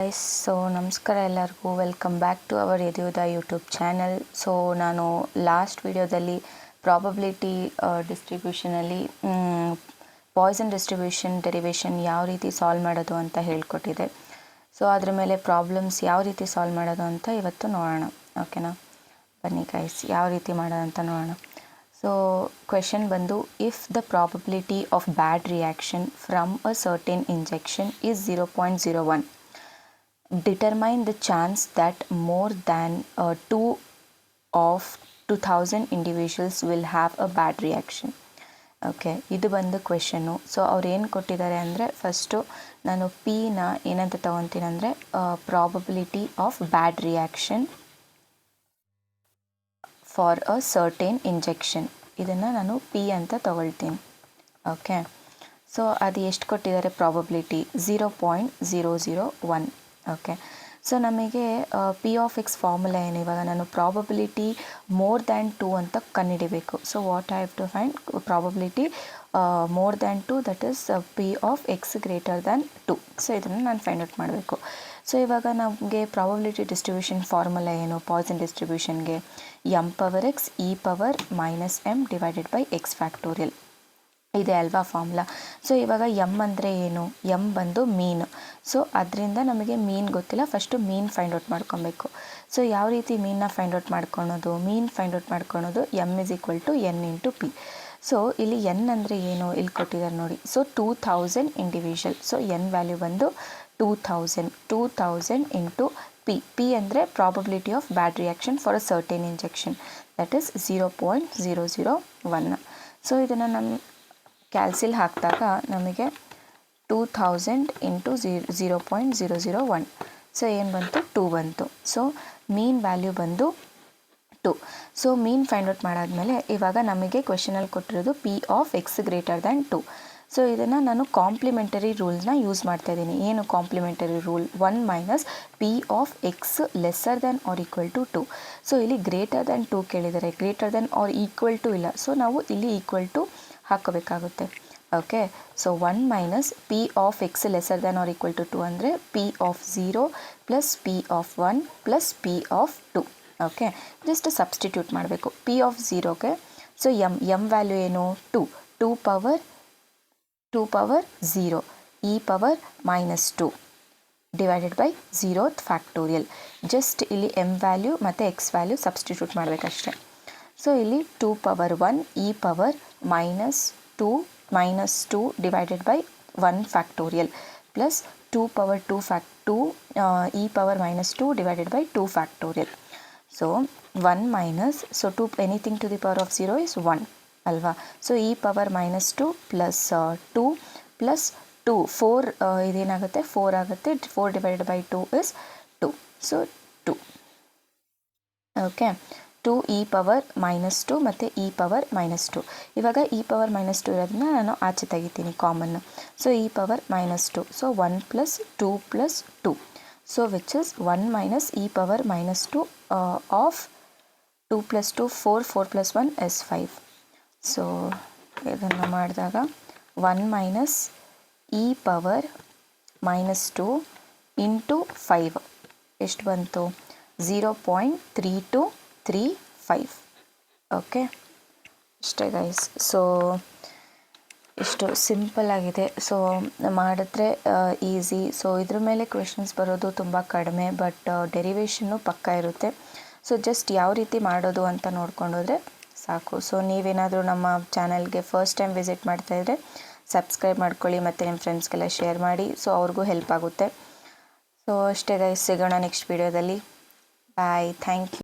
Guys, so ನಮಸ್ಕಾರ ಎಲ್ಲರಿಗೂ. Welcome back to our ಎದ್ಯುದ ಯೂಟ್ಯೂಬ್ ಚಾನಲ್. ಸೊ ನಾನು ಲಾಸ್ಟ್ ವಿಡಿಯೋದಲ್ಲಿ ಪ್ರಾಬಬಿಲಿಟಿ ಡಿಸ್ಟ್ರಿಬ್ಯೂಷನಲ್ಲಿ ಪಾಯ್ಸನ್ ಡಿಸ್ಟ್ರಿಬ್ಯೂಷನ್ ಡೆರಿವೇಷನ್ ಯಾವ ರೀತಿ ಸಾಲ್ವ್ ಮಾಡೋದು ಅಂತ ಹೇಳ್ಕೊಟ್ಟಿದೆ. ಸೊ ಅದ್ರ ಮೇಲೆ ಪ್ರಾಬ್ಲಮ್ಸ್ ಯಾವ ರೀತಿ ಸಾಲ್ವ್ ಮಾಡೋದು ಅಂತ ಇವತ್ತು ನೋಡೋಣ. ಓಕೆನಾ, ಬನ್ನಿ ಗೈಸ್, ಯಾವ ರೀತಿ ಮಾಡೋದು ಅಂತ ನೋಡೋಣ. ಸೊ ಕ್ವೆಶನ್ ಬಂದು, if the probability of bad reaction from a certain injection is 0.01, determine the chance that more than 2 of 2000 individuals will have a bad reaction. Okay, ಇದು ಬಂದು ಕ್ವೆಶನ್ನು. ಸೊ ಅವ್ರು ಏನು ಕೊಟ್ಟಿದ್ದಾರೆ ಅಂದರೆ, ಫಸ್ಟು ನಾನು ಪಿನ ಏನಂತ ತೊಗೊತೀನಿ ಅಂದರೆ probability of bad reaction for a certain injection, ಇದನ್ನು ನಾನು ಪಿ ಅಂತ ತಗೊಳ್ತೀನಿ. ಓಕೆ, ಸೊ ಅದು ಎಷ್ಟು ಕೊಟ್ಟಿದ್ದಾರೆ ಪ್ರಾಬಬಿಲಿಟಿ? 0.001. ಓಕೆ, ಸೊ ನಮಗೆ ಪಿ ಆಫ್ ಎಕ್ಸ್ ಫಾರ್ಮುಲಾ ಏನು? ಇವಾಗ ನಾನು ಪ್ರಾಬಬಿಲಿಟಿ ಮೋರ್ ದ್ಯಾನ್ 2 ಅಂತ ಕಂಡುಹಿಡಿಬೇಕು. So what I have to find probability more than 2, that is P of x greater than 2. So ಇದನ್ನು ನಾನು ಫೈಂಡ್ ಔಟ್ ಮಾಡಬೇಕು. ಸೊ ಇವಾಗ ನಮಗೆ ಪ್ರಾಬಬಿಲಿಟಿ ಡಿಸ್ಟ್ರಿಬ್ಯೂಷನ್ ಫಾರ್ಮುಲಾ ಏನು? ಪಾಯ್ಸನ್ ಡಿಸ್ಟ್ರಿಬ್ಯೂಷನ್ಗೆ m⁻x e⁻−m divided by x factorial ಇದೆ ಅಲ್ವಾ ಫಾರ್ಮುಲಾ. ಸೊ ಇವಾಗ ಎಮ್ ಅಂದರೆ ಏನು? ಎಮ್ ಬಂದು ಮೀನ್. ಸೊ ಅದರಿಂದ ನಮಗೆ ಮೀನ್ ಗೊತ್ತಿಲ್ಲ, ಫಸ್ಟು ಮೀನ್ ಫೈಂಡ್ ಔಟ್ ಮಾಡ್ಕೊಬೇಕು. ಸೊ ಯಾವ ರೀತಿ ಮೀನ್ನ ಫೈಂಡ್ ಔಟ್ ಮಾಡ್ಕೊಳೋದು? ಮೀನ್ ಫೈಂಡ್ ಔಟ್ ಮಾಡ್ಕೊಳೋದು m = n × p. ಸೊ ಇಲ್ಲಿ n ಅಂದರೆ ಏನು? ಇಲ್ಲಿ ಕೊಟ್ಟಿದ್ದಾರೆ ನೋಡಿ. So 2000 individual. So n value ಬಂದು 2000 ಇಂಟು ಪಿ ಅಂದರೆ probability of bad reaction for a certain injection, that is 0.001. So ಇದನ್ನು ನಮ್ಮ ಕ್ಯಾಲ್ಸಿಲ್ ಹಾಕಿದಾಗ ನಮಗೆ 2000 ಇಂಟು 0.001. ಸೊ ಏನು ಬಂತು? 2 ಬಂತು. ಸೊ ಮೀನ್ ವ್ಯಾಲ್ಯೂ ಬಂದು 2. ಸೊ ಮೀನ್ ಫೈಂಡ್ ಔಟ್ ಮಾಡಾದಮೇಲೆ ಇವಾಗ ನಮಗೆ ಕ್ವೆಶನಲ್ಲಿ ಕೊಟ್ಟಿರೋದು P of x greater than 2. So ಇದನ್ನು ನಾನು ಕಾಂಪ್ಲಿಮೆಂಟರಿ ರೂಲ್ಸ್ನ ಯೂಸ್ ಮಾಡ್ತಾ ಇದ್ದೀನಿ. ಏನು complementary rule? 1 - P of x lesser than or equal to 2. So ಇಲ್ಲಿ ಗ್ರೇಟರ್ ದ್ಯಾನ್ 2 ಕೇಳಿದ್ದಾರೆ, greater than or equal to ಇಲ್ಲ. ಸೊ ನಾವು ಇಲ್ಲಿ ಈಕ್ವಲ್ ಟು ಹಾಕೋಬೇಕಾಗುತ್ತೆ. Okay, so 1 - P of x lesser than or equal to 2 ಅಂದರೆ P of 0 plus P of 1 plus P of 2. Okay, just substitute ಮಾಡಬೇಕು P of 0ಗೆ. So M value ಏನು? 2 power 0 e⁻−2 divided by 0th factorial. Just ಇಲ್ಲಿ M value ಮತ್ತು X value substitute ಮಾಡಬೇಕಷ್ಟೆ. So ಇಲ್ಲಿ 2 power e⁻2 divided by 1 factorial plus 2 power e⁻−2 divided by 2 factorial. So 1 - so 2 anything to the power of 0 is 1 ಅಲ್ವಾ. So e⁻−2 plus 2 plus 2 4 ಇದೇನಾಗುತ್ತೆ? 4 ಆಗುತ್ತೆ. 4 divided by 2 is 2. So 2. Okay, 2 e⁻−2 ಮತ್ತು e⁻−2. ಇವಾಗ e⁻−2 ಇರೋದನ್ನ ನಾನು ಆಚೆ ತೆಗಿತೀನಿ common. So e⁻−2. So 1 plus 2 plus 2. So which is 1 - e⁻−2 of 2 plus 2 4 plus 1 is 5. So ಇದನ್ನು ಮಾಡಿದಾಗ 1 - e⁻−2 ಇಂಟು 5 ಎಷ್ಟು ಬಂತು? 0.3235. ಓಕೆ, ಇಷ್ಟೇ ಗೈಸ್. ಸೊ ಇಷ್ಟು ಸಿಂಪಲ್ ಆಗಿದೆ. ಸೊ ಮಾಡಿದ್ರೆ ಈಸಿ. ಸೊ ಇದ್ರ ಮೇಲೆ ಕ್ವೆಶನ್ಸ್ ಬರೋದು ತುಂಬ ಕಡಿಮೆ, ಬಟ್ ಡೆರಿವೇಷನ್ನು ಪಕ್ಕ ಇರುತ್ತೆ. ಸೊ ಜಸ್ಟ್ ಯಾವ ರೀತಿ ಮಾಡೋದು ಅಂತ ನೋಡ್ಕೊಂಡೋದ್ರೆ ಸಾಕು. ಸೊ ನೀವೇನಾದರೂ ನಮ್ಮ ಚಾನಲ್ಗೆ ಫಸ್ಟ್ ಟೈಮ್ ವಿಸಿಟ್ ಮಾಡ್ತಾಯಿದ್ರೆ ಸಬ್ಸ್ಕ್ರೈಬ್ ಮಾಡ್ಕೊಳ್ಳಿ ಮತ್ತು ನಿಮ್ಮ ಫ್ರೆಂಡ್ಸ್ಗೆಲ್ಲ ಶೇರ್ ಮಾಡಿ. ಸೊ ಅವ್ರಿಗೂ ಹೆಲ್ಪ್ ಆಗುತ್ತೆ. ಸೊ ಅಷ್ಟೇ ಗೈಸ್, ಸಿಗೋಣ ನೆಕ್ಸ್ಟ್ ವಿಡಿಯೋದಲ್ಲಿ. ಬಾಯ್, ಥ್ಯಾಂಕ್ ಯು.